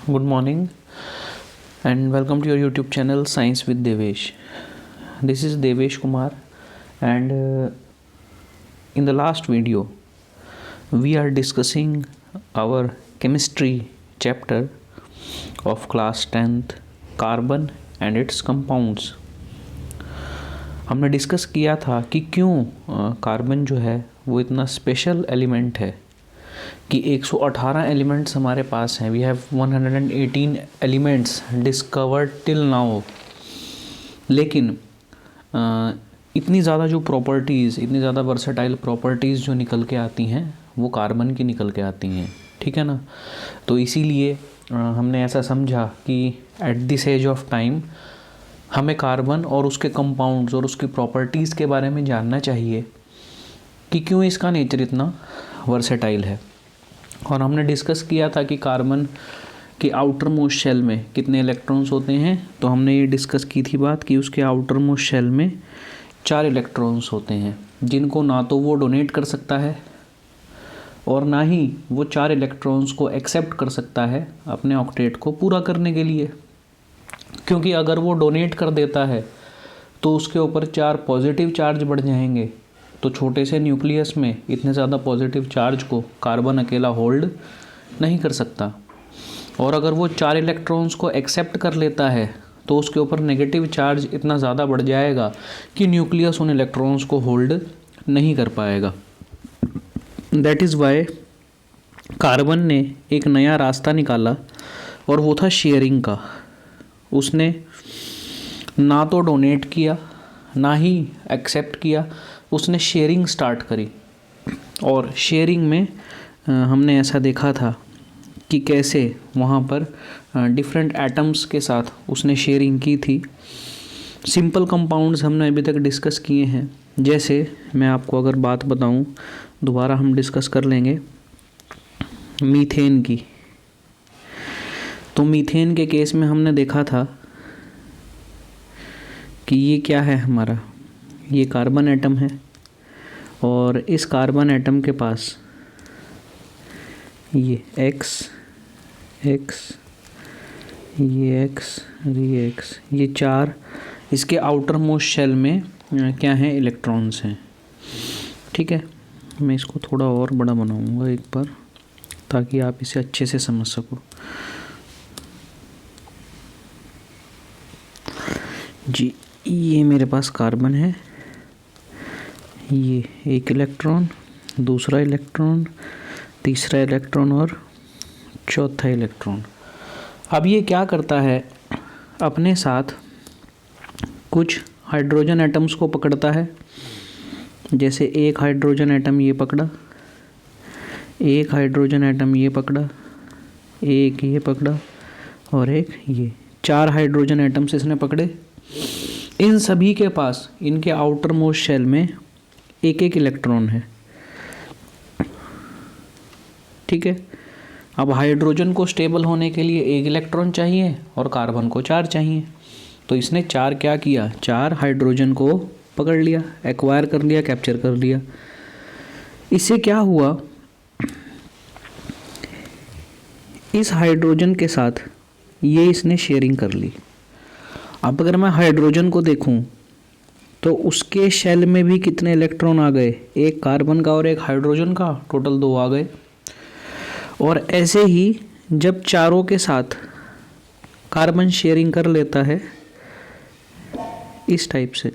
Good morning and welcome to your YouTube channel Science with Devesh. This is Devesh Kumar and in the last video we are discussing our chemistry chapter of class 10th carbon and its compounds. हमने discuss किया था कि क्यों carbon जो है वो इतना special element है कि 118 एलिमेंट्स हमारे पास हैं. We have 118 elements discovered till now. लेकिन इतनी ज़्यादा जो प्रॉपर्टीज़, इतनी ज़्यादा वर्सेटाइल प्रॉपर्टीज़ जो निकल के आती हैं वो कार्बन की निकल के आती हैं. ठीक है ना. तो इसीलिए हमने ऐसा समझा कि at this age of time हमें कार्बन और उसके कंपाउंड्स और उसकी प्रॉपर्टीज़ के बारे में जानना चाहिए कि क्यों इसका नेचर इतना वर्सेटाइल है. और हमने डिस्कस किया था कि कार्बन के आउटर मोस्ट शेल में कितने इलेक्ट्रॉन्स होते हैं. तो हमने ये डिस्कस की थी बात कि उसके आउटर मोस्ट शेल में 4 इलेक्ट्रॉन्स होते हैं जिनको ना तो वो डोनेट कर सकता है और ना ही वो 4 इलेक्ट्रॉन्स को एक्सेप्ट कर सकता है अपने ऑक्टेट को पूरा करने के लिए. क्योंकि अगर वो डोनेट कर देता है तो उसके ऊपर 4 पॉजिटिव चार्ज बढ़ जाएंगे. तो छोटे से न्यूक्लियस में इतने ज़्यादा पॉजिटिव चार्ज को कार्बन अकेला होल्ड नहीं कर सकता. और अगर वो 4 इलेक्ट्रॉन्स को एक्सेप्ट कर लेता है तो उसके ऊपर नेगेटिव चार्ज इतना ज़्यादा बढ़ जाएगा कि न्यूक्लियस उन इलेक्ट्रॉन्स को होल्ड नहीं कर पाएगा. दैट इज़ वाई कार्बन ने एक नया रास्ता निकाला और वो था शेयरिंग का. उसने ना तो डोनेट किया ना ही एक्सेप्ट किया, उसने शेयरिंग स्टार्ट करी. और शेयरिंग में हमने ऐसा देखा था कि कैसे वहाँ पर डिफरेंट एटम्स के साथ उसने शेयरिंग की थी. सिंपल कंपाउंड्स हमने अभी तक डिस्कस किए हैं. जैसे मैं आपको अगर बात बताऊं, दोबारा हम डिस्कस कर लेंगे मीथेन की. तो मीथेन के केस में हमने देखा था कि ये क्या है हमारा, ये कार्बन एटम है और इस कार्बन एटम के पास ये X, ये X, ये 4 इसके आउटर मोस्ट शेल में क्या हैं, इलेक्ट्रॉन्स हैं. ठीक है. मैं इसको थोड़ा और बड़ा बनाऊंगा एक बार ताकि आप इसे अच्छे से समझ सको. जी, ये मेरे पास कार्बन है, ये एक इलेक्ट्रॉन, दूसरा इलेक्ट्रॉन, तीसरा इलेक्ट्रॉन और चौथा इलेक्ट्रॉन. अब ये क्या करता है, अपने साथ कुछ हाइड्रोजन एटम्स को पकड़ता है. जैसे एक हाइड्रोजन एटम ये पकड़ा, एक हाइड्रोजन एटम ये पकड़ा, एक ये पकड़ा और एक ये. 4 हाइड्रोजन एटम्स इसने पकड़े. इन सभी के पास इनके आउटर मोस्ट शेल में एक एक इलेक्ट्रॉन है. ठीक है. अब हाइड्रोजन को स्टेबल होने के लिए एक इलेक्ट्रॉन चाहिए और कार्बन को 4 चाहिए. तो इसने 4 क्या किया, 4 हाइड्रोजन को पकड़ लिया, एक्वायर कर लिया, कैप्चर कर लिया. इससे क्या हुआ, इस हाइड्रोजन के साथ ये इसने शेयरिंग कर ली. अब अगर मैं हाइड्रोजन को देखूं तो उसके शेल में भी कितने इलेक्ट्रॉन आ गए, एक कार्बन का और एक हाइड्रोजन का, टोटल 2 आ गए. और ऐसे ही जब चारों के साथ कार्बन शेयरिंग कर लेता है इस टाइप से,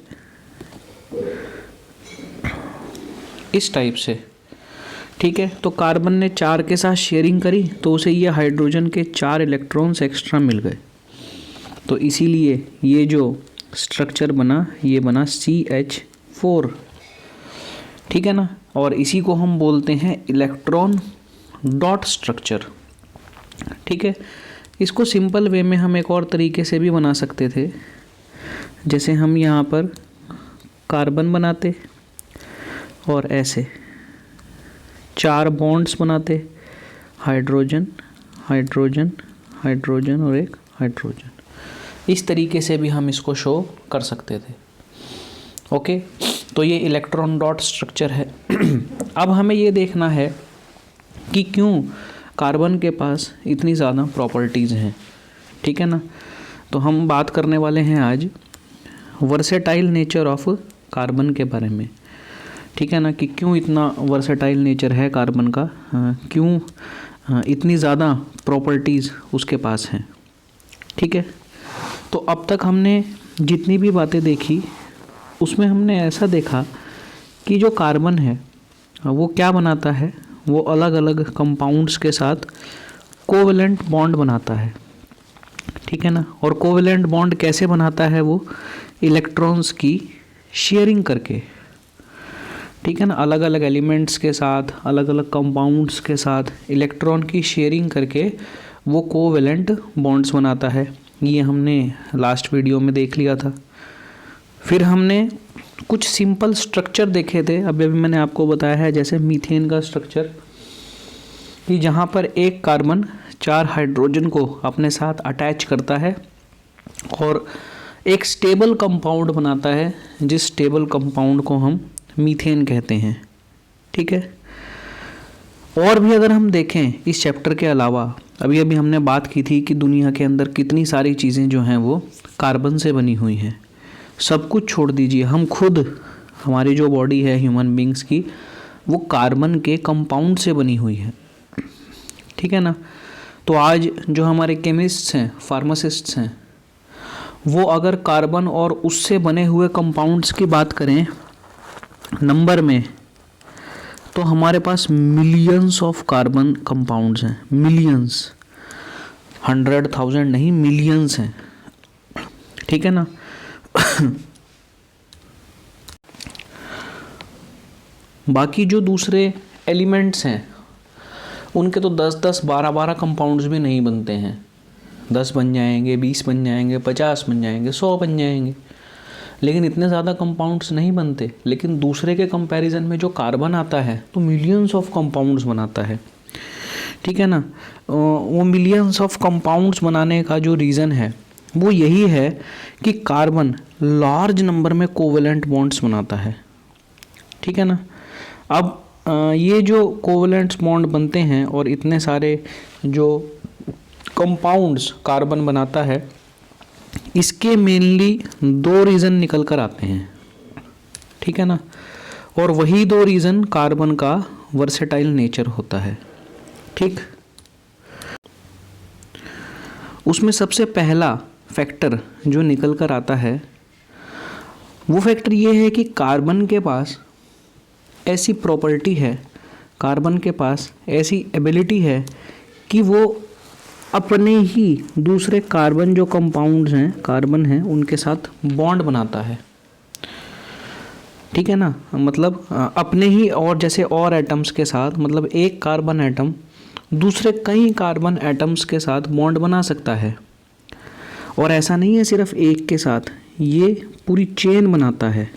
ठीक है. तो कार्बन ने 4 के साथ शेयरिंग करी तो उसे ये हाइड्रोजन के 4 इलेक्ट्रॉन्स एक्स्ट्रा मिल गए. तो इसीलिए ये जो स्ट्रक्चर बना, ये बना CH4. ठीक है ना. और इसी को हम बोलते हैं इलेक्ट्रॉन डॉट स्ट्रक्चर. ठीक है. इसको सिंपल वे में हम एक और तरीके से भी बना सकते थे. जैसे हम यहाँ पर कार्बन बनाते और ऐसे 4 बॉन्ड्स बनाते, हाइड्रोजन, हाइड्रोजन, हाइड्रोजन और एक हाइड्रोजन. इस तरीके से भी हम इसको शो कर सकते थे. ओके. तो ये इलेक्ट्रॉन डॉट स्ट्रक्चर है. अब हमें ये देखना है कि क्यों कार्बन के पास इतनी ज़्यादा प्रॉपर्टीज़ हैं, ठीक है ना। तो हम बात करने वाले हैं आज वर्सेटाइल नेचर ऑफ कार्बन के बारे में, ठीक है ना, कि क्यों इतना वर्सेटाइल नेचर है कार्बन का, क्यों इतनी ज़्यादा प्रॉपर्टीज़ उसके पास हैं, ठीक है। तो अब तक हमने जितनी भी बातें देखी उसमें हमने ऐसा देखा कि जो कार्बन है वो क्या बनाता है, वो अलग अलग कंपाउंड्स के साथ कोवेलेंट बॉन्ड बनाता है, ठीक है ना। और कोवेलेंट बॉन्ड कैसे बनाता है, वो इलेक्ट्रॉन्स की शेयरिंग करके, ठीक है ना, अलग अलग एलिमेंट्स के साथ, अलग अलग कंपाउंड्स के साथ इलेक्ट्रॉन की शेयरिंग करके वो कोवेलेंट बॉन्ड्स बनाता है। ये हमने लास्ट वीडियो में देख लिया था। फिर हमने कुछ सिंपल स्ट्रक्चर देखे थे, अभी मैंने आपको बताया है, जैसे मीथेन का स्ट्रक्चर, कि जहाँ पर एक कार्बन 4 हाइड्रोजन को अपने साथ अटैच करता है और एक स्टेबल कंपाउंड बनाता है, जिस स्टेबल कंपाउंड को हम मीथेन कहते हैं, ठीक है। और भी अगर हम देखें इस चैप्टर के अलावा, अभी अभी हमने बात की थी कि दुनिया के अंदर कितनी सारी चीज़ें जो हैं वो कार्बन से बनी हुई हैं। सब कुछ छोड़ दीजिए, हम खुद, हमारी जो बॉडी है ह्यूमन बींग्स की, वो कार्बन के कंपाउंड से बनी हुई है, ठीक है ना। तो आज जो हमारे केमिस्ट्स हैं, फार्मासिस्ट्स हैं, वो अगर कार्बन और उससे बने हुए कंपाउंड्स की बात करें नंबर में, तो हमारे पास मिलियंस ऑफ कार्बन कंपाउंड्स हैं, मिलियंस, 100,000 नहीं, मिलियंस हैं, ठीक है ना। बाकी जो दूसरे एलिमेंट्स हैं उनके तो 10-10, 12-12 कंपाउंड्स भी नहीं बनते हैं। 10 बन जाएंगे, 20 बन जाएंगे, 50 बन जाएंगे, 100 बन जाएंगे, लेकिन इतने ज़्यादा कंपाउंड्स नहीं बनते। लेकिन दूसरे के कंपैरिजन में जो कार्बन आता है तो मिलियंस ऑफ कंपाउंड्स बनाता है, ठीक है ना। वो मिलियंस ऑफ कंपाउंड्स बनाने का जो रीज़न है वो यही है कि कार्बन लार्ज नंबर में कोवेलेंट बॉन्ड्स बनाता है, ठीक है ना। अब ये जो कोवेलेंट बॉन्ड बनते हैं और इतने सारे जो कंपाउंड्स कार्बन बनाता है, इसके मेनली 2 रीज़न निकल कर आते हैं, ठीक है ना। और वही 2 रीज़न कार्बन का वर्सेटाइल नेचर होता है, ठीक। उसमें सबसे पहला फैक्टर जो निकल कर आता है वो फैक्टर ये है कि कार्बन के पास ऐसी प्रॉपर्टी है, कार्बन के पास ऐसी एबिलिटी है कि वो अपने ही दूसरे कार्बन जो कंपाउंड्स हैं, कार्बन हैं, उनके साथ बॉन्ड बनाता है, ठीक है ना। मतलब अपने ही, और जैसे और एटम्स के साथ, मतलब एक कार्बन एटम दूसरे कई कार्बन एटम्स के साथ बॉन्ड बना सकता है। और ऐसा नहीं है सिर्फ एक के साथ, ये पूरी चेन बनाता है।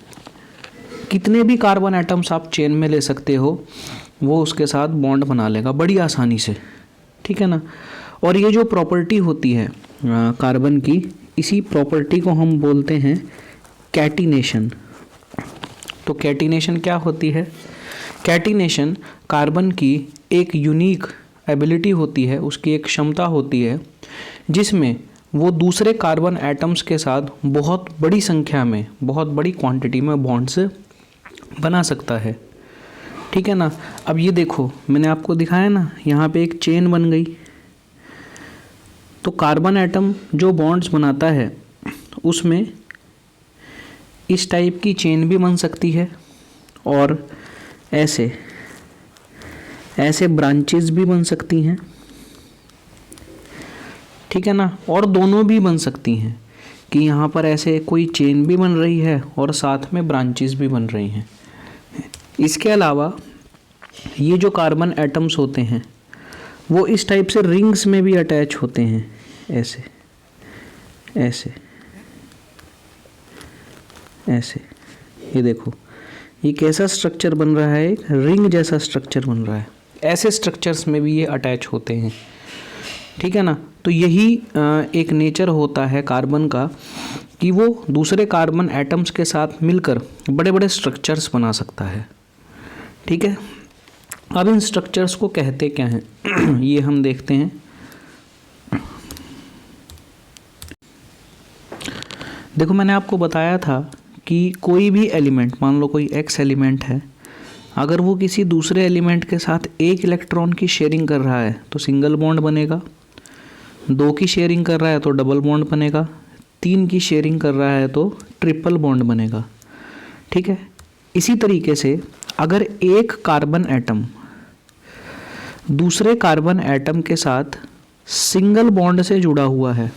कितने भी कार्बन एटम्स आप चेन में ले सकते हो, वो उसके साथ बॉन्ड बना लेगा बड़ी आसानी से, ठीक है ना। और ये जो प्रॉपर्टी होती है कार्बन की, इसी प्रॉपर्टी को हम बोलते हैं कैटिनेशन। तो कैटिनेशन क्या होती है? कैटिनेशन कार्बन की एक यूनिक एबिलिटी होती है, उसकी एक क्षमता होती है जिसमें वो दूसरे कार्बन एटम्स के साथ बहुत बड़ी संख्या में, बहुत बड़ी क्वांटिटी में बॉन्ड्स बना सकता है, ठीक है ना। अब ये देखो, मैंने आपको दिखाया ना, यहाँ पे एक चेन बन गई। तो कार्बन एटम जो बॉन्ड्स बनाता है उसमें इस टाइप की चेन भी बन सकती है और ऐसे ऐसे ब्रांचेस भी बन सकती हैं, ठीक है ना। और दोनों भी बन सकती हैं कि यहाँ पर ऐसे कोई चेन भी बन रही है और साथ में ब्रांचेस भी बन रही हैं। इसके अलावा ये जो कार्बन एटम्स होते हैं वो इस टाइप से रिंग्स में भी अटैच होते हैं, ऐसे ऐसे ऐसे। ये देखो, ये कैसा स्ट्रक्चर बन रहा है, एक रिंग जैसा स्ट्रक्चर बन रहा है। ऐसे स्ट्रक्चर्स में भी ये अटैच होते हैं, ठीक है ना। तो यही एक नेचर होता है कार्बन का कि वो दूसरे कार्बन एटम्स के साथ मिलकर बड़े बड़े स्ट्रक्चर्स बना सकता है, ठीक है। अब इन स्ट्रक्चर्स को कहते क्या हैं ये हम देखते हैं। देखो मैंने आपको बताया था कि कोई भी एलिमेंट, मान लो कोई x एलिमेंट है, अगर वो किसी दूसरे एलिमेंट के साथ एक इलेक्ट्रॉन की शेयरिंग कर रहा है तो सिंगल बॉन्ड बनेगा, 2 की शेयरिंग कर रहा है तो डबल बॉन्ड बनेगा, 3 की शेयरिंग कर रहा है तो ट्रिपल बॉन्ड बनेगा। ठीक है। इसी तरीके से अगर एक कार्बन एटम दूसरे कार्बन एटम के साथ सिंगल बॉन्ड से जुड़ा हुआ है,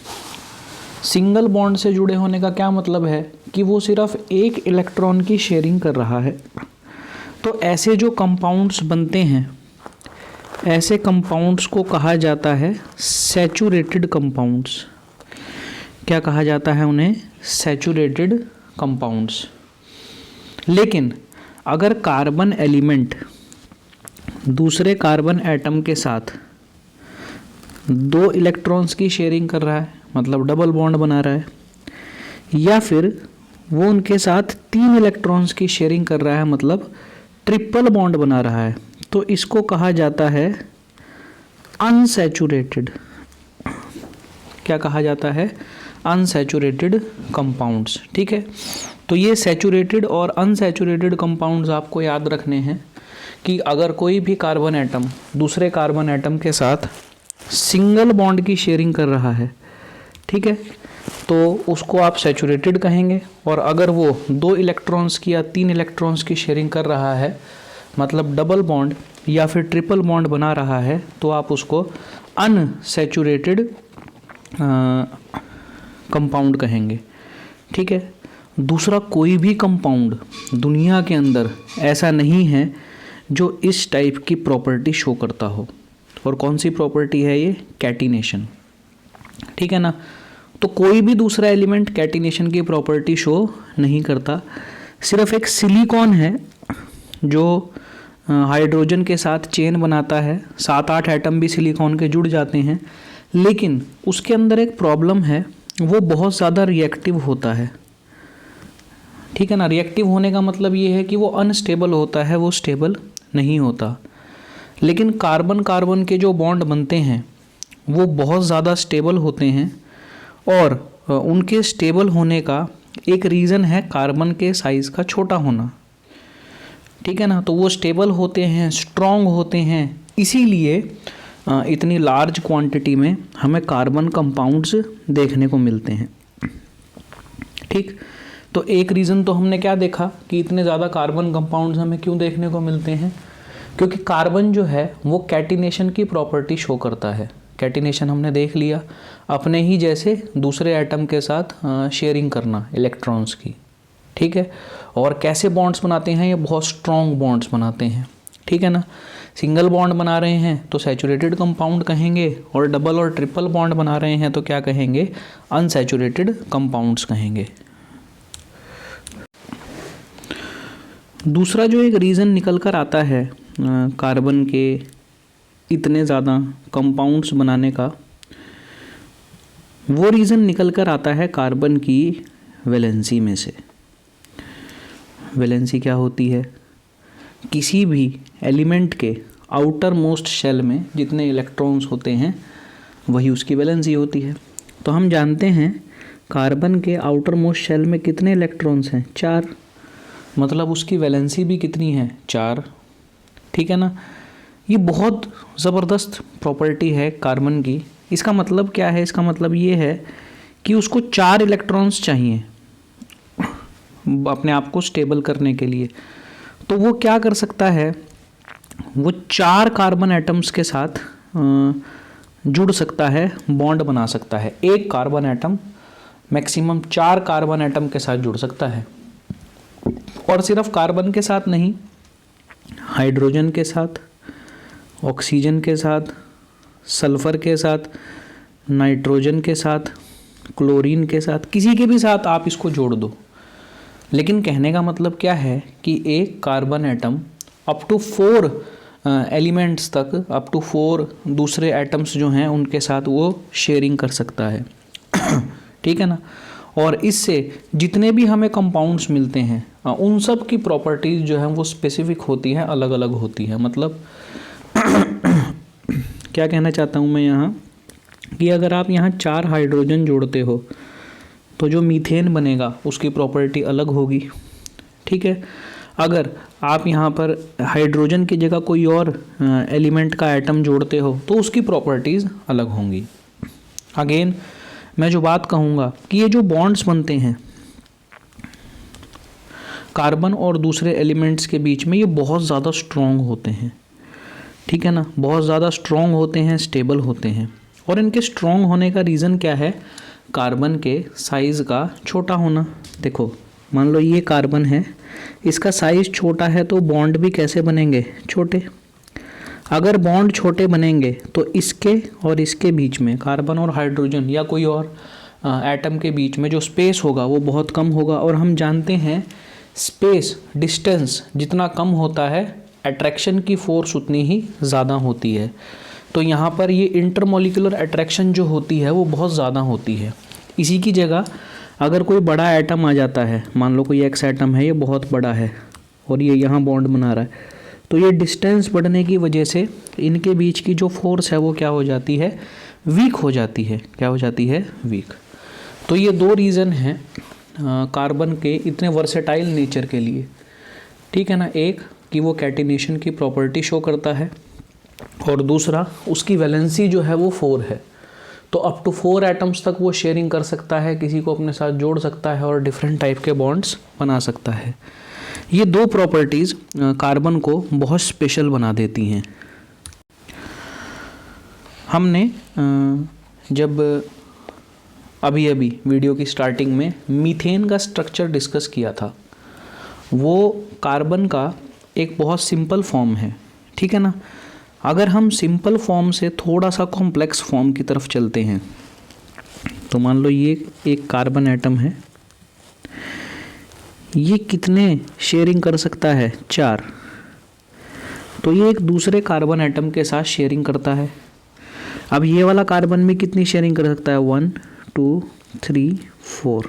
सिंगल बॉन्ड से जुड़े होने का क्या मतलब है कि वो सिर्फ एक इलेक्ट्रॉन की शेयरिंग कर रहा है, तो ऐसे जो कंपाउंड्स बनते हैं, ऐसे कंपाउंड्स को कहा जाता है सैचुरेटेड कंपाउंड्स। क्या कहा जाता है उन्हें? Saturated compounds. लेकिन अगर कार्बन एलिमेंट दूसरे कार्बन एटम के साथ 2 इलेक्ट्रॉन्स की शेयरिंग कर रहा है, मतलब डबल बॉन्ड बना रहा है, या फिर वो उनके साथ 3 इलेक्ट्रॉन्स की शेयरिंग कर रहा है, मतलब ट्रिपल बॉन्ड बना रहा है, तो इसको कहा जाता है अनसैचुरेटेड। क्या कहा जाता है? Unsaturated compounds. ठीक है। तो ये सैचुरेटेड और अनसैचुरेटेड कंपाउंड्स आपको याद रखने हैं कि अगर कोई भी कार्बन एटम दूसरे कार्बन एटम के साथ सिंगल बॉन्ड की शेयरिंग कर रहा है, ठीक है, तो उसको आप सैचुरेटेड कहेंगे। और अगर वो 2 इलेक्ट्रॉन्स की या 3 इलेक्ट्रॉन्स की शेयरिंग कर रहा है, मतलब डबल बॉन्ड या फिर ट्रिपल बॉन्ड बना रहा है, तो आप उसको अनसैचुरेटेड कंपाउंड कहेंगे। ठीक है। दूसरा कोई भी कंपाउंड दुनिया के अंदर ऐसा नहीं है जो इस टाइप की प्रॉपर्टी शो करता हो। और कौन सी प्रॉपर्टी है ये? कैटिनेशन। ठीक है ना। तो कोई भी दूसरा एलिमेंट कैटिनेशन की प्रॉपर्टी शो नहीं करता। सिर्फ एक सिलिकॉन है जो हाइड्रोजन के साथ चेन बनाता है, 7-8 एटम भी सिलिकॉन के जुड़ जाते हैं, लेकिन उसके अंदर एक प्रॉब्लम है, वो बहुत ज़्यादा रिएक्टिव होता है। ठीक है ना। रिएक्टिव होने का मतलब ये है कि वो अनस्टेबल होता है, वो स्टेबल नहीं होता। लेकिन कार्बन कार्बन के जो बॉन्ड बनते हैं वो बहुत ज़्यादा स्टेबल होते हैं, और उनके स्टेबल होने का एक रीज़न है कार्बन के साइज़ का छोटा होना। ठीक है ना। तो वो स्टेबल होते हैं, स्ट्रॉन्ग होते हैं, इसीलिए इतनी लार्ज क्वांटिटी में हमें कार्बन कंपाउंड्स देखने को मिलते हैं। ठीक। तो एक रीज़न तो हमने क्या देखा कि इतने ज़्यादा कार्बन कंपाउंड्स हमें क्यों देखने को मिलते हैं, क्योंकि कार्बन जो है वो कैटिनेशन की प्रॉपर्टी शो करता है। कैटिनेशन हमने देख लिया, अपने ही जैसे दूसरे एटम के साथ शेयरिंग करना इलेक्ट्रॉन्स की। ठीक है। और कैसे बॉन्ड्स बनाते हैं? ये बहुत स्ट्रॉन्ग बॉन्ड्स बनाते हैं। ठीक है ना। सिंगल बॉन्ड बना रहे हैं तो सैचुरेटेड कंपाउंड कहेंगे, और डबल और ट्रिपल बॉन्ड बना रहे हैं तो क्या कहेंगे? अनसैचुरेटेड कंपाउंड्स कहेंगे। दूसरा जो एक रीज़न निकल कर आता है कार्बन के इतने ज़्यादा कंपाउंड्स बनाने का, वो रीज़न निकल कर आता है कार्बन की वैलेंसी में से। वैलेंसी क्या होती है? किसी भी एलिमेंट के आउटर मोस्ट शेल में जितने इलेक्ट्रॉन्स होते हैं वही उसकी वैलेंसी होती है। तो हम जानते हैं कार्बन के आउटर मोस्ट शेल में कितने इलेक्ट्रॉन्स हैं? 4। मतलब उसकी वैलेंसी भी कितनी है? 4। ठीक है ना। ये बहुत ज़बरदस्त प्रॉपर्टी है कार्बन की। इसका मतलब क्या है? इसका मतलब ये है कि उसको 4 इलेक्ट्रॉन्स चाहिए अपने आप को स्टेबल करने के लिए। तो वो क्या कर सकता है? वो 4 कार्बन एटम्स के साथ जुड़ सकता है, बॉन्ड बना सकता है। एक carbon atom maximum 4 carbon atom के साथ जुड़ सकता है। और सिर्फ कार्बन के साथ नहीं, हाइड्रोजन के साथ, ऑक्सीजन के साथ, सल्फ़र के साथ, नाइट्रोजन के साथ, क्लोरीन के साथ, किसी के भी साथ आप इसको जोड़ दो। लेकिन कहने का मतलब क्या है कि एक carbon atom up to 4 elements तक, अप टू 4 दूसरे एटम्स जो हैं उनके साथ वो शेयरिंग कर सकता है। ठीक है ना। और इससे जितने भी हमें कंपाउंड्स मिलते हैं उन सब की प्रॉपर्टीज़ जो है वो स्पेसिफिक होती हैं, अलग अलग होती है। मतलब क्या कहना चाहता हूँ मैं यहाँ कि अगर आप यहाँ 4 हाइड्रोजन जोड़ते हो तो जो मीथेन बनेगा उसकी प्रॉपर्टी अलग होगी, ठीक है। अगर आप यहाँ पर हाइड्रोजन की जगह कोई और एलिमेंट का एटम जोड़ते हो तो उसकी प्रॉपर्टीज़ अलग होंगी। अगेन मैं जो बात कहूँगा कि ये जो बॉन्ड्स बनते हैं कार्बन और दूसरे एलिमेंट्स के बीच में, ये बहुत ज़्यादा स्ट्रॉन्ग होते हैं, ठीक है ना, बहुत ज़्यादा स्ट्रॉन्ग होते हैं, स्टेबल होते हैं। और इनके स्ट्रॉन्ग होने का रीज़न क्या है? कार्बन के साइज़ का छोटा होना। देखो मान लो ये कार्बन है, इसका साइज़ छोटा है तो बॉन्ड भी कैसे बनेंगे? छोटे। अगर बॉन्ड छोटे बनेंगे तो इसके और इसके बीच में, कार्बन और हाइड्रोजन या कोई और एटम के बीच में जो स्पेस होगा वो बहुत कम होगा। और हम जानते हैं स्पेस, डिस्टेंस जितना कम होता है अट्रैक्शन की फोर्स उतनी ही ज़्यादा होती है। तो यहाँ पर ये इंटरमोलिकुलर अट्रैक्शन जो होती है वो बहुत ज़्यादा होती है। इसी की जगह अगर कोई बड़ा एटम आ जाता है, मान लो कोई एक्स एटम है, ये बहुत बड़ा है और ये यहाँ बॉन्ड बना रहा है, तो ये डिस्टेंस बढ़ने की वजह से इनके बीच की जो फोर्स है वो क्या हो जाती है? वीक हो जाती है। क्या हो जाती है? वीक। तो ये 2 रीज़न हैं कार्बन के इतने वर्सेटाइल नेचर के लिए, ठीक है ना। एक कि वो कैटिनेशन की प्रॉपर्टी शो करता है और दूसरा उसकी वैलेंसी जो है वो 4 है। तो अप टू 4 एटम्स तक वो शेयरिंग कर सकता है, किसी को अपने साथ जोड़ सकता है और डिफरेंट टाइप के बॉन्ड्स बना सकता है। ये 2 प्रॉपर्टीज़ कार्बन को बहुत स्पेशल बना देती हैं। हमने जब अभी वीडियो की स्टार्टिंग में मीथेन का स्ट्रक्चर डिस्कस किया था, वो कार्बन का एक बहुत सिंपल फॉर्म है, ठीक है ना। अगर हम सिंपल फॉर्म से थोड़ा सा कॉम्प्लेक्स फॉर्म की तरफ चलते हैं तो मान लो ये एक कार्बन एटम है, ये कितने शेयरिंग कर सकता है? 4। तो ये एक दूसरे कार्बन एटम के साथ शेयरिंग करता है। अब ये वाला कार्बन भी कितनी शेयरिंग कर सकता है? 1 2 3 4,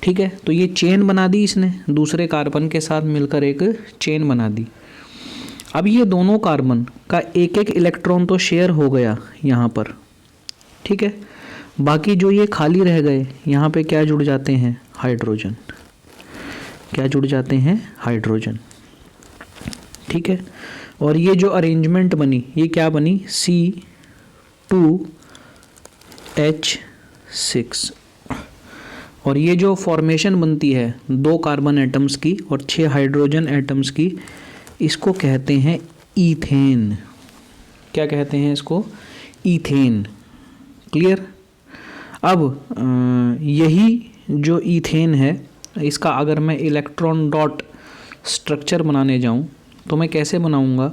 ठीक है। तो ये चेन बना दी इसने, दूसरे कार्बन के साथ मिलकर एक चेन बना दी। अब ये दोनों कार्बन का एक एक इलेक्ट्रॉन तो शेयर हो गया यहाँ पर, ठीक है। बाकी जो ये खाली रह गए, यहाँ पे क्या जुड़ जाते हैं? हाइड्रोजन। क्या जुड़ जाते हैं? हाइड्रोजन, ठीक है। और ये जो अरेंजमेंट बनी, ये क्या बनी? C2H6। और ये जो फॉर्मेशन बनती है 2 कार्बन एटम्स की और 6 हाइड्रोजन एटम्स की, इसको कहते हैं ईथेन। क्या कहते हैं इसको? ईथेन। क्लियर? अब यही जो ईथेन है, इसका अगर मैं इलेक्ट्रॉन डॉट स्ट्रक्चर बनाने जाऊं तो मैं कैसे बनाऊंगा?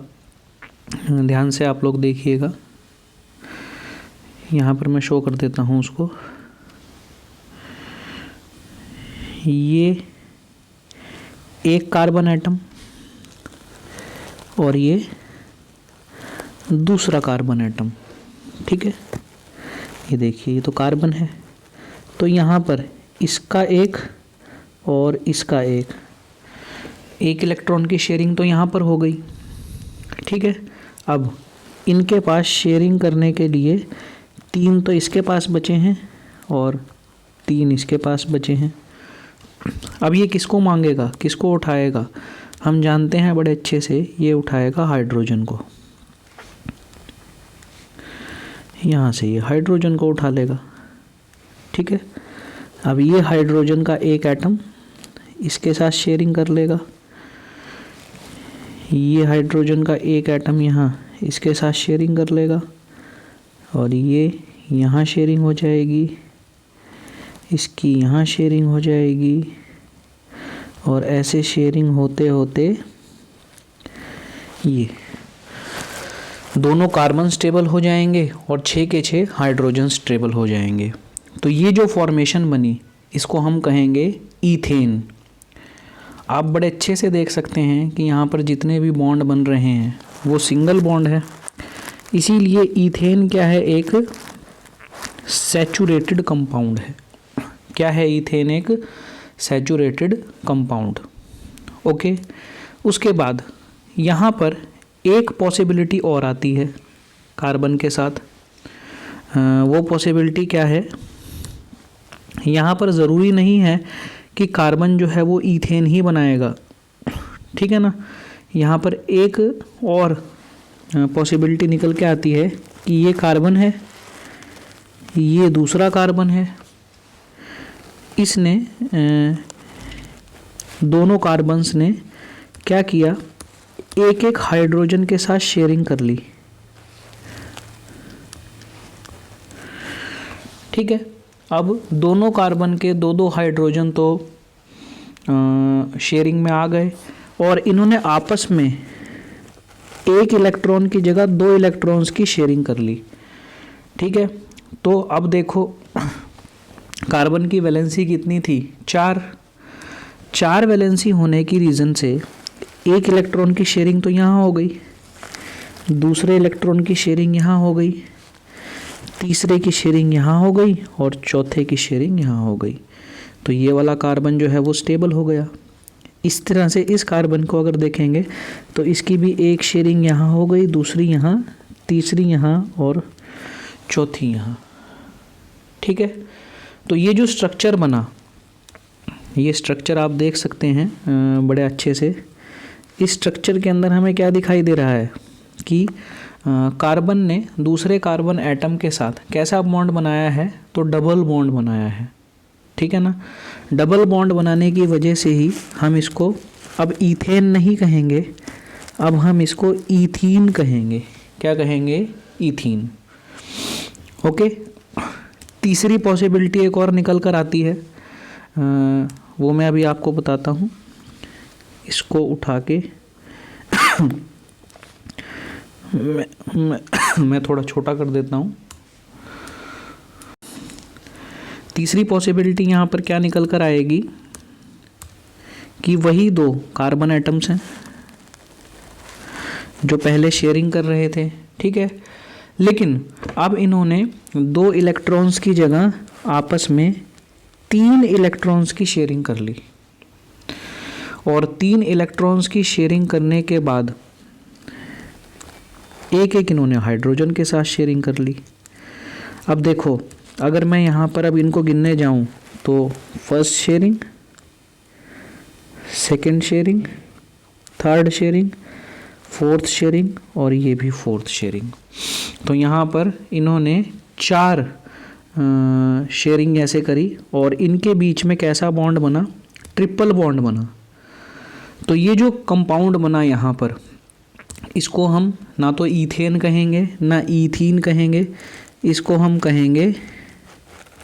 ध्यान से आप लोग देखिएगा, यहाँ पर मैं शो कर देता हूँ उसको। ये एक कार्बन एटम और ये दूसरा कार्बन एटम, ठीक है। ये देखिए, ये तो कार्बन है, तो यहाँ पर इसका एक और इसका एक इलेक्ट्रॉन की शेयरिंग तो यहाँ पर हो गई, ठीक है। अब इनके पास शेयरिंग करने के लिए 3 तो इसके पास बचे हैं और 3 इसके पास बचे हैं। अब ये किसको मांगेगा, किसको उठाएगा? हम जानते हैं बड़े अच्छे से, ये उठाएगा हाइड्रोजन को। यहाँ से ये हाइड्रोजन को उठा लेगा, ठीक है। अब ये हाइड्रोजन का एक एटम इसके साथ शेयरिंग कर लेगा, ये हाइड्रोजन का एक एटम यहाँ इसके साथ शेयरिंग कर लेगा और ये यहाँ शेयरिंग हो जाएगी, इसकी यहाँ शेयरिंग हो जाएगी और ऐसे शेयरिंग होते होते ये दोनों कार्बन स्टेबल हो जाएंगे और 6 के 6 हाइड्रोजन स्टेबल हो जाएंगे। तो ये जो फॉर्मेशन बनी इसको हम कहेंगे ईथेन। आप बड़े अच्छे से देख सकते हैं कि यहाँ पर जितने भी बॉन्ड बन रहे हैं वो सिंगल बॉन्ड है, इसीलिए ईथेन क्या है? एक सैचुरेटेड कंपाउंड है। क्या है इथेन? एक सैचुरेटेड कंपाउंड। ओके, उसके बाद यहाँ पर एक पॉसिबिलिटी और आती है कार्बन के साथ। वो पॉसिबिलिटी क्या है? यहाँ पर ज़रूरी नहीं है कि कार्बन जो है वो ईथेन ही बनाएगा, ठीक है ना। यहाँ पर एक और पॉसिबिलिटी निकल के आती है कि ये कार्बन है, ये दूसरा कार्बन है, इसने दोनों कार्बन्स ने क्या किया? एक एक हाइड्रोजन के साथ शेयरिंग कर ली, ठीक है। अब दोनों कार्बन के दो दो हाइड्रोजन तो शेयरिंग में आ गए और इन्होंने आपस में एक इलेक्ट्रॉन की जगह दो इलेक्ट्रॉन्स की शेयरिंग कर ली, ठीक है। तो अब देखो कार्बन की वैलेंसी कितनी थी? 4 वैलेंसी होने की रीज़न से एक इलेक्ट्रॉन की शेयरिंग तो यहाँ हो गई, दूसरे इलेक्ट्रॉन की शेयरिंग यहाँ हो गई, तीसरे की शेयरिंग यहाँ हो गई और चौथे की शेयरिंग यहाँ हो गई। तो ये वाला कार्बन जो है वो स्टेबल हो गया। इस तरह से इस कार्बन को अगर देखेंगे तो इसकी भी एक शेयरिंग यहाँ हो गई, दूसरी यहाँ, तीसरी यहाँ और चौथी यहाँ, ठीक है। तो ये जो स्ट्रक्चर बना, ये स्ट्रक्चर आप देख सकते हैं बड़े अच्छे से। इस स्ट्रक्चर के अंदर हमें क्या दिखाई दे रहा है कि कार्बन ने दूसरे कार्बन एटम के साथ कैसा बॉन्ड बनाया है? तो डबल बॉन्ड बनाया है, ठीक है ना। डबल बॉन्ड बनाने की वजह से ही हम इसको अब ईथेन नहीं कहेंगे, अब हम इसको ईथीन कहेंगे। क्या कहेंगे? ईथीन। ओके, तीसरी पॉसिबिलिटी एक और निकल कर आती है, वो मैं अभी आपको बताता हूँ। इसको उठा के मैं थोड़ा छोटा कर देता हूँ। तीसरी पॉसिबिलिटी यहाँ पर क्या निकल कर आएगी कि वही दो कार्बन एटम्स हैं जो पहले शेयरिंग कर रहे थे, ठीक है। लेकिन अब इन्होंने 2 इलेक्ट्रॉन्स की जगह आपस में 3 इलेक्ट्रॉन्स की शेयरिंग कर ली और 3 इलेक्ट्रॉन्स की शेयरिंग करने के बाद एक एक इन्होंने हाइड्रोजन के साथ शेयरिंग कर ली। अब देखो, अगर मैं यहाँ पर अब इनको गिनने जाऊँ तो first sharing, second sharing, third sharing, fourth sharing और ये भी फोर्थ शेयरिंग। तो यहाँ पर इन्होंने 4 शेयरिंग ऐसे करी और इनके बीच में कैसा बॉन्ड बना? ट्रिपल बॉन्ड बना। तो ये जो कंपाउंड बना यहाँ पर, इसको हम ना तो ईथेन कहेंगे ना ईथीन कहेंगे, इसको हम कहेंगे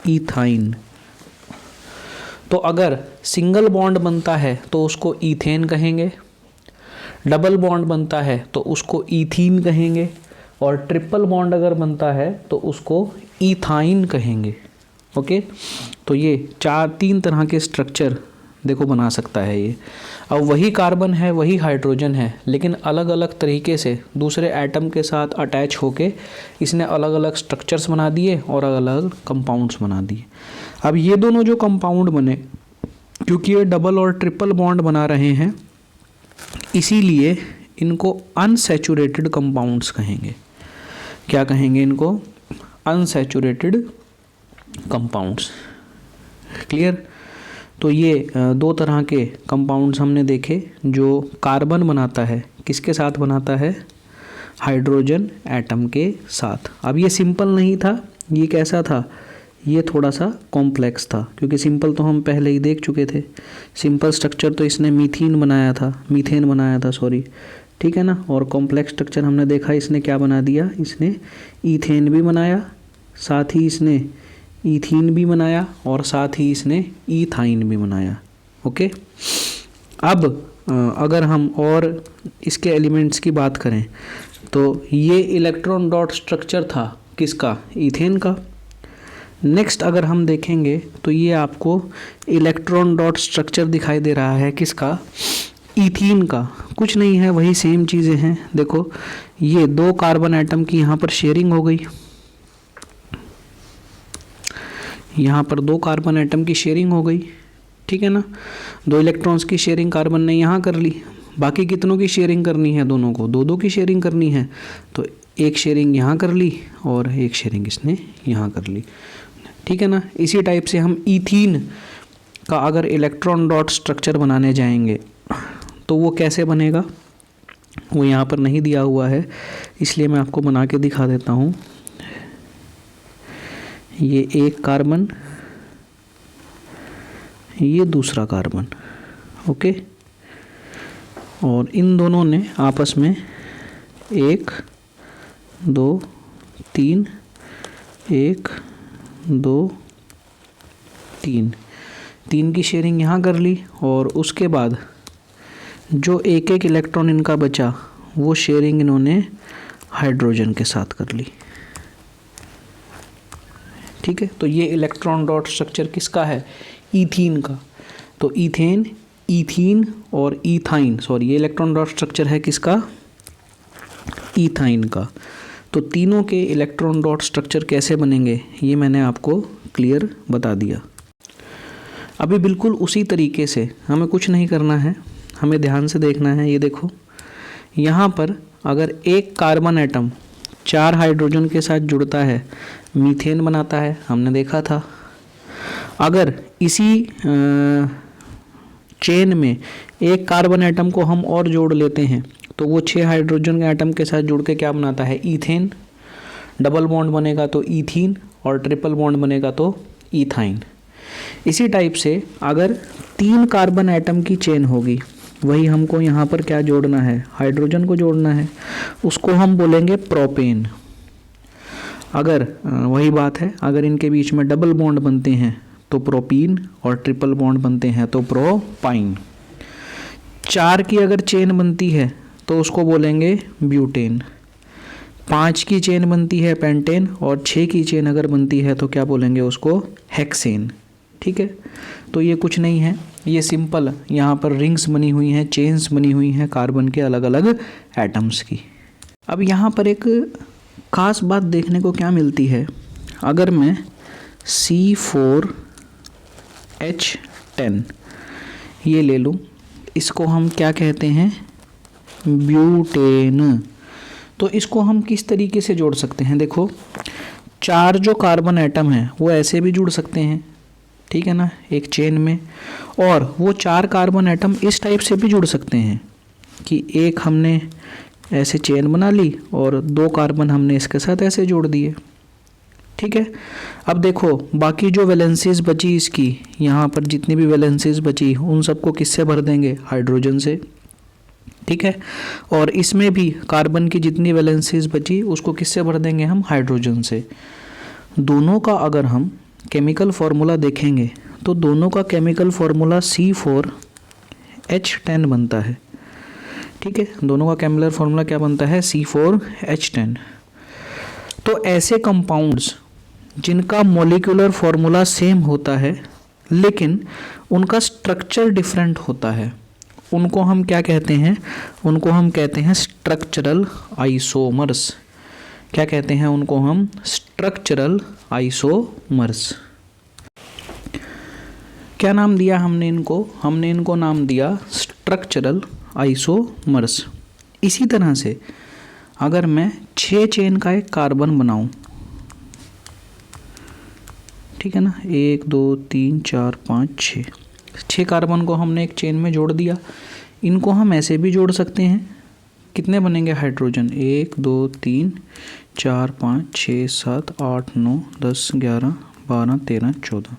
ईथाइन। तो अगर सिंगल बॉन्ड बनता है तो उसको ईथेन कहेंगे, डबल बॉन्ड बनता है तो उसको ईथीन कहेंगे और ट्रिपल बॉन्ड अगर बनता है तो उसको ईथाइन कहेंगे। ओके, तो ये 3 तरह के स्ट्रक्चर देखो बना सकता है ये। अब वही कार्बन है, वही हाइड्रोजन है, लेकिन अलग अलग तरीके से दूसरे एटम के साथ अटैच होके इसने अलग अलग स्ट्रक्चर्स बना दिए और अलग अलग कंपाउंड्स बना दिए। अब ये दोनों जो कंपाउंड बने, क्योंकि ये डबल और ट्रिपल बॉन्ड बना रहे हैं, इसीलिए इनको अनसैचुरेटेड कंपाउंड्स कहेंगे। क्या कहेंगे इनको? Unsaturated compounds. क्लियर? तो ये 2 तरह के कंपाउंड्स हमने देखे जो कार्बन बनाता है। किसके साथ बनाता है? हाइड्रोजन एटम के साथ। अब ये सिंपल नहीं था, ये कैसा था? ये थोड़ा सा कॉम्प्लेक्स था, क्योंकि सिंपल तो हम पहले ही देख चुके थे। सिंपल स्ट्रक्चर तो इसने मीथेन बनाया था सॉरी, ठीक है ना। और कॉम्प्लेक्स स्ट्रक्चर हमने देखा इसने क्या बना दिया, इसने ईथेन भी बनाया, साथ ही इसने ईथीन भी बनाया और साथ ही इसने ईथाइन भी बनाया। ओके, अब अगर हम और इसके एलिमेंट्स की बात करें तो ये इलेक्ट्रॉन डॉट स्ट्रक्चर था किसका? ईथेन का। नेक्स्ट अगर हम देखेंगे तो ये आपको इलेक्ट्रॉन डॉट स्ट्रक्चर दिखाई दे रहा है किसका? ईथीन का। कुछ नहीं है, वही सेम चीज़ें हैं। देखो, ये 2 कार्बन एटम की यहाँ पर शेयरिंग हो गई, यहाँ पर 2 कार्बन एटम की शेयरिंग हो गई, ठीक है ना। 2 इलेक्ट्रॉन्स की शेयरिंग कार्बन ने यहाँ कर ली। बाकी कितनों की शेयरिंग करनी है? दोनों को 2-2 की शेयरिंग करनी है, तो एक शेयरिंग यहाँ कर ली और एक शेयरिंग इसने यहाँ कर ली, ठीक है ना। इसी टाइप से हम ईथीन का अगर इलेक्ट्रॉन डॉट स्ट्रक्चर बनाने जाएंगे तो वो कैसे बनेगा, वो यहाँ पर नहीं दिया हुआ है, इसलिए मैं आपको बना के दिखा देता हूँ। ये एक कार्बन, ये दूसरा कार्बन, ओके। और इन दोनों ने आपस में 1 2 3 1 2 3 3 की शेयरिंग यहाँ कर ली और उसके बाद जो एक एक इलेक्ट्रॉन इनका बचा वो शेयरिंग इन्होंने हाइड्रोजन के साथ कर ली, ठीक है। तो ये इलेक्ट्रॉन डॉट स्ट्रक्चर किसका है? ईथीन का। तो ईथेन, ईथीन और ईथाइन, सॉरी, ये इलेक्ट्रॉन डॉट स्ट्रक्चर है किसका? ईथाइन का। तो तीनों के इलेक्ट्रॉन डॉट स्ट्रक्चर कैसे बनेंगे ये मैंने आपको क्लियर बता दिया। अभी बिल्कुल उसी तरीके से हमें कुछ नहीं करना है, हमें ध्यान से देखना है। ये देखो, यहाँ पर अगर एक कार्बन एटम 4 हाइड्रोजन के साथ जुड़ता है, मीथेन बनाता है, हमने देखा था। अगर इसी चेन में एक कार्बन एटम को हम और जोड़ लेते हैं तो वो 6 हाइड्रोजन के एटम के साथ जुड़ के क्या बनाता है? ईथेन। डबल बॉन्ड बनेगा तो ईथीन और ट्रिपल बॉन्ड बनेगा तो ईथाइन। इसी टाइप से अगर 3 कार्बन एटम की चेन होगी, वही हमको यहाँ पर क्या जोड़ना है? हाइड्रोजन को जोड़ना है, उसको हम बोलेंगे प्रोपेन। अगर वही बात है, अगर इनके बीच में डबल बॉन्ड बनते हैं तो प्रोपीन और ट्रिपल बॉन्ड बनते हैं तो प्रोपाइन। 4 की अगर चेन बनती है तो उसको बोलेंगे ब्यूटेन। 5 की चेन बनती है पेंटेन और 6 की चेन अगर बनती है तो क्या बोलेंगे उसको? हेक्सेन, ठीक है। तो ये कुछ नहीं है, ये सिंपल यहाँ पर रिंग्स बनी हुई हैं, चेन्स बनी हुई हैं कार्बन के अलग अलग एटम्स की। अब यहाँ पर एक ख़ास बात देखने को क्या मिलती है, अगर मैं C4H10 ये ले लूँ, इसको हम क्या कहते हैं? ब्यूटेन। तो इसको हम किस तरीके से जोड़ सकते हैं? देखो, 4 जो कार्बन एटम हैं वो ऐसे भी जुड़ सकते हैं, ठीक है ना, एक चेन में। और वो 4 कार्बन एटम इस टाइप से भी जुड़ सकते हैं कि एक हमने ऐसे चेन बना ली और 2 कार्बन हमने इसके साथ ऐसे जोड़ दिए, ठीक है। अब देखो, बाकी जो वैलेंसीज बची इसकी, यहाँ पर जितनी भी वैलेंसीज बची उन सबको किससे भर देंगे? हाइड्रोजन से, ठीक है। और इसमें भी कार्बन की जितनी वैलेंसीज बची उसको किससे भर देंगे हम? हाइड्रोजन से। दोनों का अगर हम केमिकल फार्मूला देखेंगे तो दोनों का केमिकल फार्मूला C4H10 बनता है, ठीक है। दोनों का केमिकल फार्मूला क्या बनता है? C4H10। तो ऐसे कंपाउंड्स जिनका मॉलिक्यूलर फार्मूला सेम होता है लेकिन उनका स्ट्रक्चर डिफरेंट होता है, उनको हम क्या कहते हैं? उनको हम कहते हैं स्ट्रक्चरल आइसोमर्स। क्या कहते हैं उनको हम? Structural isomers. क्या नाम दिया हमने इनको? हमने इनको नाम दिया स्ट्रक्चरल आइसोमर्स। इसी तरह से अगर मैं 6 चेन का एक कार्बन बनाऊं, ठीक है ना, 1 2 3 4 5 6 कार्बन को हमने एक चेन में जोड़ दिया। इनको हम ऐसे भी जोड़ सकते हैं। कितने बनेंगे हाइड्रोजन? 1 2 3 4 5 6 7 8 9 10 11 12 13 14,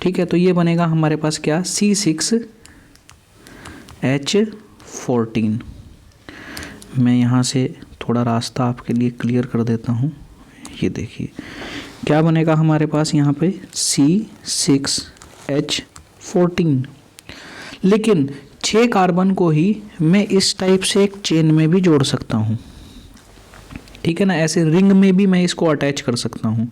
ठीक है। तो ये बनेगा हमारे पास क्या? C6H14। मैं यहाँ से थोड़ा रास्ता आपके लिए क्लियर कर देता हूँ। ये देखिए क्या बनेगा हमारे पास यहाँ पे? C6H14। लेकिन 6 कार्बन को ही मैं इस टाइप से एक चेन में भी जोड़ सकता हूँ, ठीक है ना। ऐसे रिंग में भी मैं इसको अटैच कर सकता हूँ,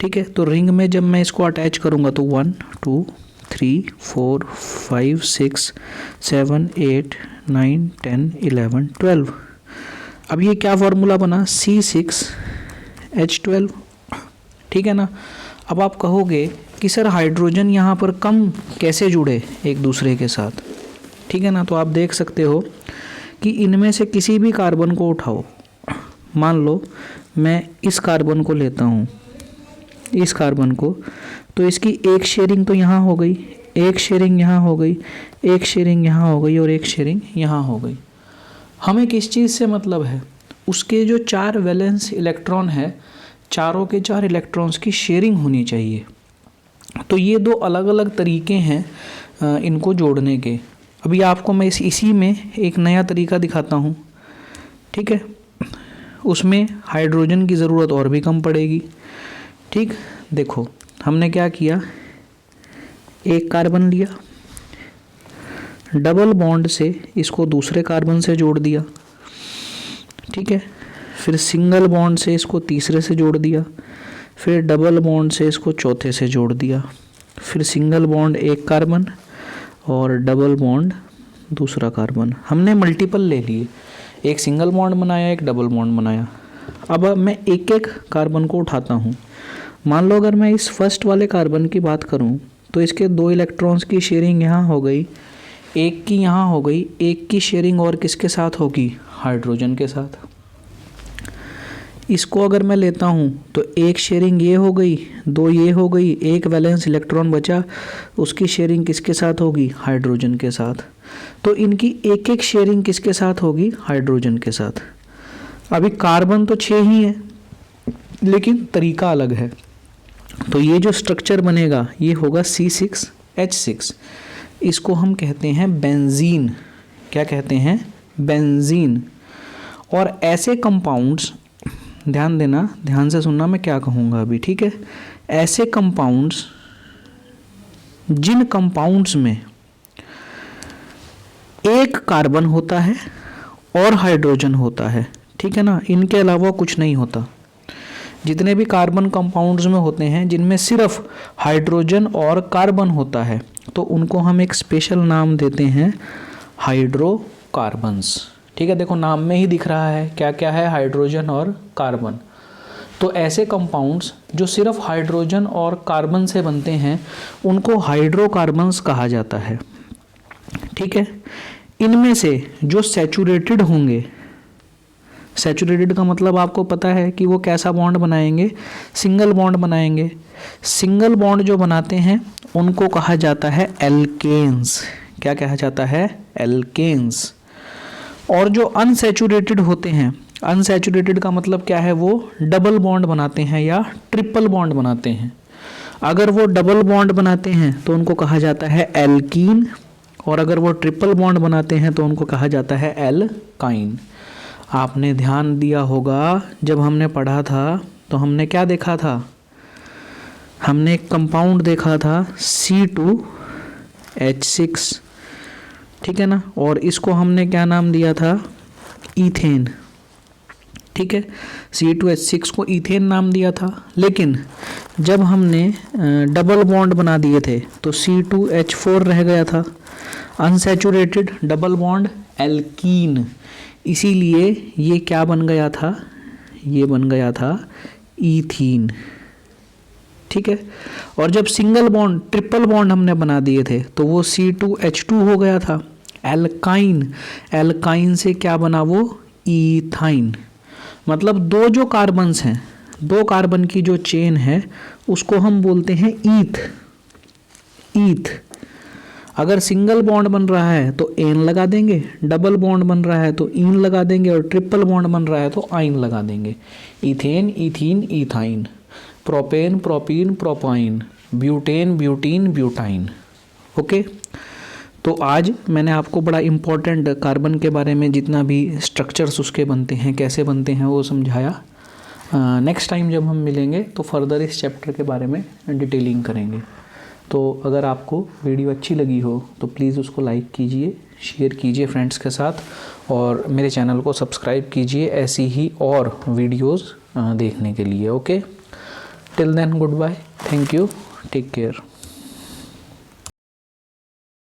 ठीक है। तो रिंग में जब मैं इसको अटैच करूँगा तो 1 2 3 4 5 6 7 8 9 10 11 12। अब ये क्या फार्मूला बना? C6H12, ठीक है ना। अब आप कहोगे कि सर हाइड्रोजन यहाँ पर कम कैसे जुड़े एक दूसरे के साथ, ठीक है ना। तो आप देख सकते हो कि इनमें से किसी भी कार्बन को उठाओ, मान लो मैं इस कार्बन को लेता हूँ, इस कार्बन को, तो इसकी एक शेयरिंग तो यहाँ हो गई, एक शेयरिंग यहाँ हो गई, एक शेयरिंग यहाँ हो गई और एक शेयरिंग यहाँ हो गई। हमें किस चीज़ से मतलब है, उसके जो 4 वैलेंस इलेक्ट्रॉन है, चारों के 4 इलेक्ट्रॉन्स की शेयरिंग होनी चाहिए। तो ये 2 अलग अलग तरीके हैं इनको जोड़ने के। अभी आपको मैं इसी में एक नया तरीका दिखाता हूँ, ठीक है। उसमें हाइड्रोजन की ज़रूरत और भी कम पड़ेगी, ठीक। देखो हमने क्या किया, एक कार्बन लिया, डबल बॉन्ड से इसको दूसरे कार्बन से जोड़ दिया, ठीक है। फिर सिंगल बॉन्ड से इसको तीसरे से जोड़ दिया, फिर डबल बॉन्ड से इसको चौथे से जोड़ दिया, फिर सिंगल बॉन्ड एक कार्बन और डबल बॉन्ड दूसरा कार्बन। हमने मल्टीपल ले लिए, एक सिंगल बॉन्ड बनाया, एक डबल बॉन्ड बनाया। अब मैं एक एक कार्बन को उठाता हूँ। मान लो अगर मैं इस फर्स्ट वाले कार्बन की बात करूँ तो इसके 2 इलेक्ट्रॉन्स की शेयरिंग यहाँ हो गई, एक की यहाँ हो गई, एक की शेयरिंग और किसके साथ होगी, हाइड्रोजन के साथ। इसको अगर मैं लेता हूँ तो एक शेयरिंग ये हो गई, 2 ये हो गई, एक वैलेंस इलेक्ट्रॉन बचा, उसकी शेयरिंग किसके साथ होगी, हाइड्रोजन के साथ। तो इनकी एक एक शेयरिंग किसके साथ होगी, हाइड्रोजन के साथ। अभी कार्बन तो 6 ही है लेकिन तरीका अलग है। तो ये जो स्ट्रक्चर बनेगा ये होगा C6H6। इसको हम कहते हैं बेंजीन। क्या कहते हैं, बेंजीन। और ऐसे कंपाउंड्स, ध्यान देना, ध्यान से सुनना मैं क्या कहूँगा अभी, ठीक है। ऐसे कंपाउंड्स, जिन कंपाउंड्स में एक कार्बन होता है और हाइड्रोजन होता है, ठीक है ना, इनके अलावा कुछ नहीं होता। जितने भी कार्बन कंपाउंड्स में होते हैं जिनमें सिर्फ हाइड्रोजन और कार्बन होता है, तो उनको हम एक स्पेशल नाम देते हैं हाइड्रोकार्बन्स, ठीक है। देखो नाम में ही दिख रहा है क्या क्या है, हाइड्रोजन और कार्बन। तो ऐसे कंपाउंड्स जो सिर्फ हाइड्रोजन और कार्बन से बनते हैं उनको हाइड्रोकार्बन्स कहा जाता है, ठीक है। इनमें से जो सैचुरेटेड होंगे, सैचुरेटेड का मतलब आपको पता है कि वो कैसा बॉन्ड बनाएंगे, सिंगल बॉन्ड बनाएंगे। सिंगल बॉन्ड जो बनाते हैं उनको कहा जाता है एल्केन्स। क्या कहा जाता है, एल्केन्स। और जो अनसैचुरेटेड होते हैं, अनसैचुरेटेड का मतलब क्या है, वो डबल बॉन्ड बनाते हैं या ट्रिपल बॉन्ड बनाते हैं। अगर वो डबल बॉन्ड बनाते हैं तो उनको कहा जाता है एल्कीन, और अगर वो ट्रिपल बॉन्ड बनाते हैं तो उनको कहा जाता है एल्काइन। आपने ध्यान दिया होगा जब हमने पढ़ा था तो हमने क्या देखा था, हमने एक कंपाउंड देखा था C2H6, ठीक है ना, और इसको हमने क्या नाम दिया था, ईथेन, ठीक है। C2H6 को ईथेन नाम दिया था, लेकिन जब हमने डबल बॉन्ड बना दिए थे तो C2H4 रह गया था, अनसैचुरेटेड डबल बॉन्ड एल्कीन। इसीलिए ये क्या बन गया था, ये बन गया था ईथीन, ठीक है। और जब सिंगल बॉन्ड ट्रिपल बॉन्ड हमने बना दिए थे तो वो C2H2 हो गया था, एल्काइन। एल्काइन से क्या बना, वो ईथाइन। मतलब 2 जो कार्बन्स हैं, 2 कार्बन की जो चेन है उसको हम बोलते हैं ईथ, ईथ। अगर सिंगल बॉन्ड बन रहा है तो एन लगा देंगे, डबल बॉन्ड बन रहा है तो ईन लगा देंगे, और ट्रिपल बॉन्ड बन रहा है तो आइन लगा देंगे। Ethane, ethene, ethyne, propane, propene, propyne, butane, butene, butyne. Okay, तो आज मैंने आपको बड़ा इम्पोर्टेंट कार्बन के बारे में जितना भी स्ट्रक्चर्स उसके बनते हैं, कैसे बनते हैं, वो समझाया। नेक्स्ट टाइम जब हम मिलेंगे तो फर्दर इस चैप्टर के बारे में डिटेलिंग करेंगे। तो अगर आपको वीडियो अच्छी लगी हो तो प्लीज़ उसको लाइक कीजिए, शेयर कीजिए फ्रेंड्स के साथ, और मेरे चैनल को सब्सक्राइब कीजिए ऐसी ही और वीडियोस देखने के लिए। Okay, till then good bye, thank you, take care.